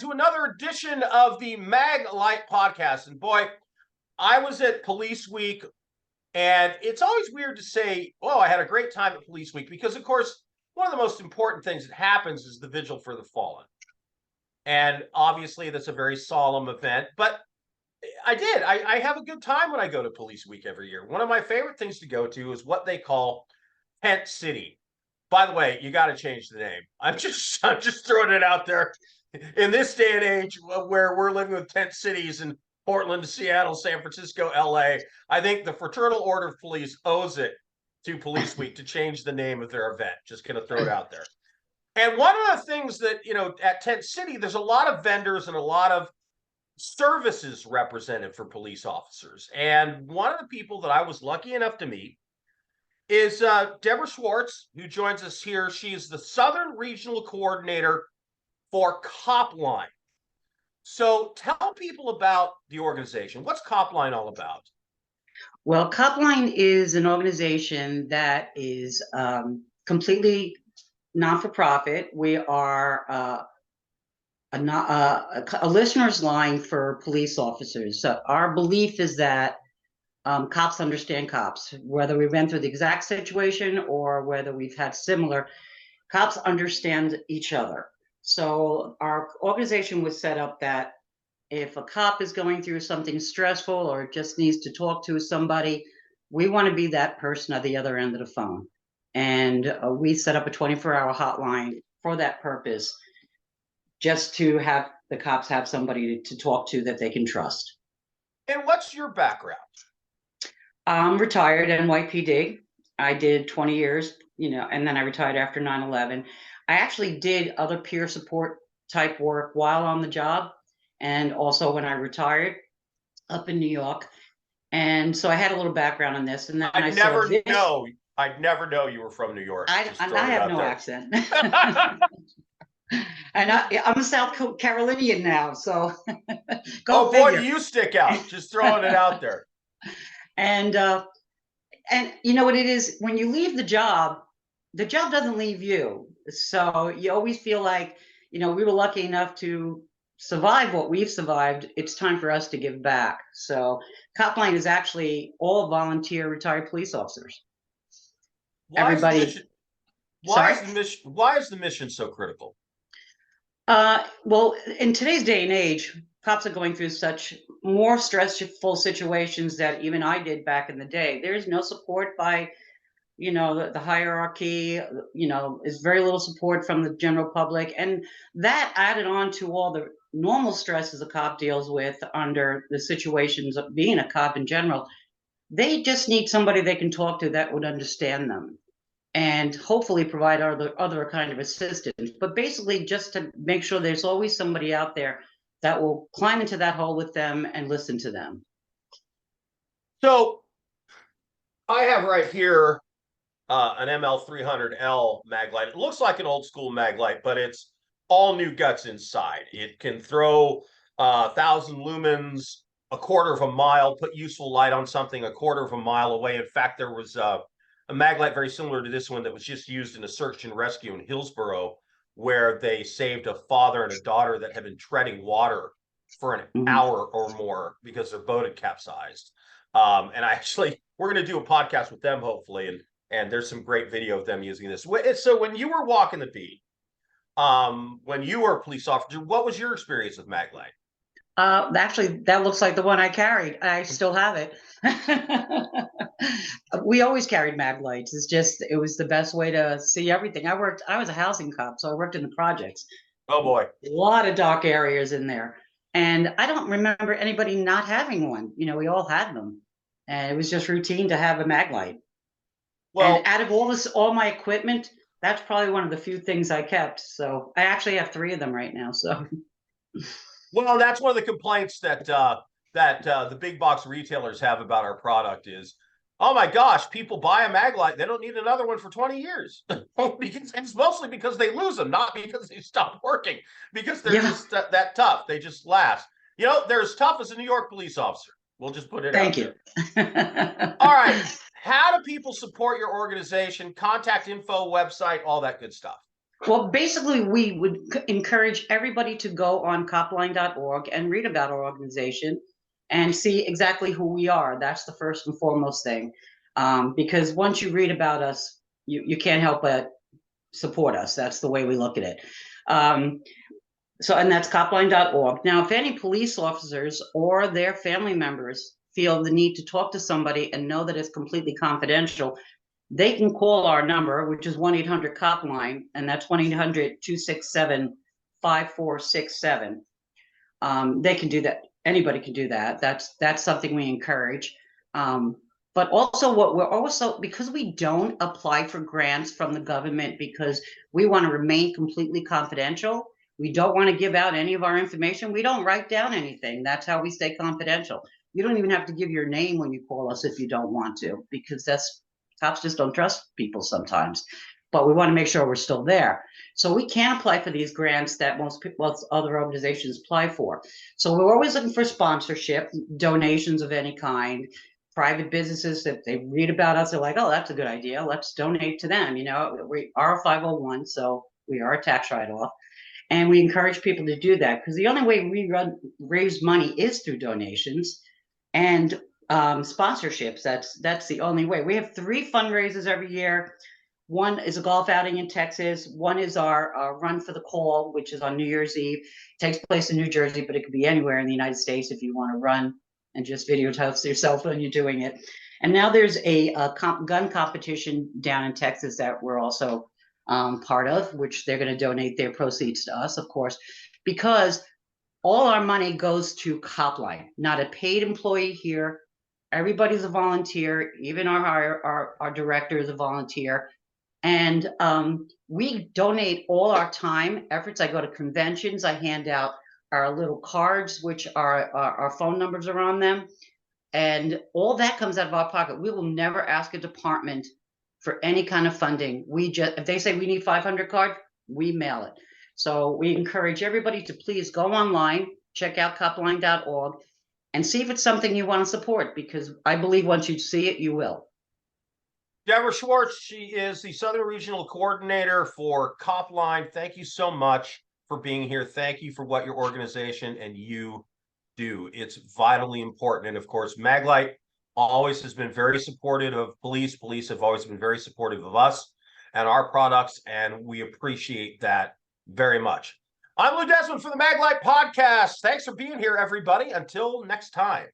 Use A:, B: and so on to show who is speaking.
A: to another edition of the Maglite podcast. And boy, I was at Police Week, and it's always weird to say, oh, I had a great time at Police Week, because, of course, one of the most important things that happens is the Vigil for the Fallen. And obviously, that's a very solemn event, but I have a good time when I go to Police Week every year. One of my favorite things to go to is what they call Tent City. By the way, you got to change the name. I'm just throwing it out there. In this day and age where we're living with tent cities in Portland, Seattle, San Francisco, LA, I think the Fraternal Order of Police owes it to Police Week to change the name of their event. Just going to throw it out there. And one of the things that, at Tent City, there's a lot of vendors and a lot of services represented for police officers. And one of the people that I was lucky enough to meet is Deborah Schwartz, who joins us here. She is the Southern Regional Coordinator for Copline. So tell people about the organization. What's Copline all about?
B: Well, Copline is an organization that is completely non-for-profit. We are a listener's line for police officers. So our belief is that cops understand cops, whether we've been through the exact situation or whether we've had similar. Cops understand each other. So our organization was set up that if a cop is going through something stressful or just needs to talk to somebody, we want to be that person at the other end of the phone. And we set up a 24-hour hotline for that purpose, just to have the cops have somebody to talk to that they can trust.
A: And what's your background?
B: I'm retired NYPD. I did 20 years, and then I retired after 9/11. I actually did other peer support type work while on the job, and also when I retired up in New York. And so I had a little background on this. And then
A: I'd never know you were from New York.
B: I have no accent. And I'm a South Carolinian now, so
A: go figure. Boy, do you stick out. Just throwing it out there.
B: And you know what it is, when you leave the job doesn't leave you. So you always feel like, we were lucky enough to survive what we've survived. It's time for us to give back. So Copline is actually all volunteer retired police officers.
A: Why is the mission so critical?
B: Well, in today's day and age, cops are going through such more stressful situations that even I did back in the day. There's no support by, the hierarchy, is very little support from the general public. And that added on to all the normal stresses a cop deals with under the situations of being a cop in general. They just need somebody they can talk to that would understand them and hopefully provide other kind of assistance. But basically just to make sure there's always somebody out there that will climb into that hole with them and listen to them.
A: So I have right here an ML300L Maglite. It looks like an old school Maglite, but it's all new guts inside. It can throw 1,000 lumens, a quarter of a mile, put useful light on something a quarter of a mile away. In fact, there was a Maglite very similar to this one that was just used in a search and rescue in Hillsborough, where they saved a father and a daughter that had been treading water for an hour or more because their boat had capsized. And we're going to do a podcast with them, hopefully, and there's some great video of them using this. So when you were walking the beat, when you were a police officer, what was your experience with Maglite?
B: Actually, that looks like the one I carried. I still have it. We always carried Maglites. It was the best way to see everything. I was a housing cop, so I worked in the projects.
A: Oh boy.
B: A lot of dark areas in there. And I don't remember anybody not having one. We all had them. And it was just routine to have a Maglite. Well, and out of all my equipment, that's probably one of the few things I kept. So I actually have 3 of them right now. So
A: well, that's one of the complaints that the big box retailers have about our product is, oh my gosh, people buy a Maglite, they don't need another one for 20 years. Because it's mostly because they lose them, not because they stop working, because they're just that tough. They just last. They're as tough as a New York police officer. We'll just put it out there.
B: Thank you.
A: All right. How do people support your organization? Contact info, website, all that good stuff.
B: Well, basically, we would encourage everybody to go on copline.org and read about our organization and see exactly who we are. That's the first and foremost thing. Because once you read about us, you can't help but support us. That's the way we look at it. And that's copline.org. Now, if any police officers or their family members feel the need to talk to somebody and know that it's completely confidential, they can call our number, which is 1-800-COPLINE, and that's 1-800-267-5467. They can do that. Anybody can do that. That's something we encourage. But also what we're also, because we don't apply for grants from the government because we want to remain completely confidential. We don't want to give out any of our information. We don't write down anything. That's how we stay confidential. You don't even have to give your name when you call us if you don't want to, because cops just don't trust people sometimes. But we want to make sure we're still there. So we can apply for these grants that most other organizations apply for. So we're always looking for sponsorship, donations of any kind, private businesses. If they read about us, they're like, oh, that's a good idea. Let's donate to them. You know, we are a 501, so we are a tax write-off. And we encourage people to do that because the only way we raise money is through donations and sponsorships. That's the only way. We have 3 fundraisers every year. One is a golf outing in Texas. One is our Run for the Call, which is on New Year's Eve. It takes place in New Jersey, but it could be anywhere in the United States if you want to run and just videotape yourself when you're doing it. And now there's a gun competition down in Texas that we're also part of, which they're going to donate their proceeds to us, of course, because all our money goes to Copline, not a paid employee here. Everybody's a volunteer. Even our director is a volunteer. And we donate all our time, efforts. I go to conventions. I hand out our little cards, which our phone numbers are on them. And all that comes out of our pocket. We will never ask a department for any kind of funding. If they say we need 500 cards, we mail it. So we encourage everybody to please go online, check out copline.org, and see if it's something you want to support, because I believe once you see it, you will.
A: Deborah Schwartz, she is the Southern Regional Coordinator for Copline. Thank you so much for being here. Thank you for what your organization and you do. It's vitally important. And of course, Maglite always has been very supportive of police. Police have always been very supportive of us and our products, and we appreciate that very much. I'm Lou Desmond for the Maglite Podcast. Thanks for being here, everybody. Until next time.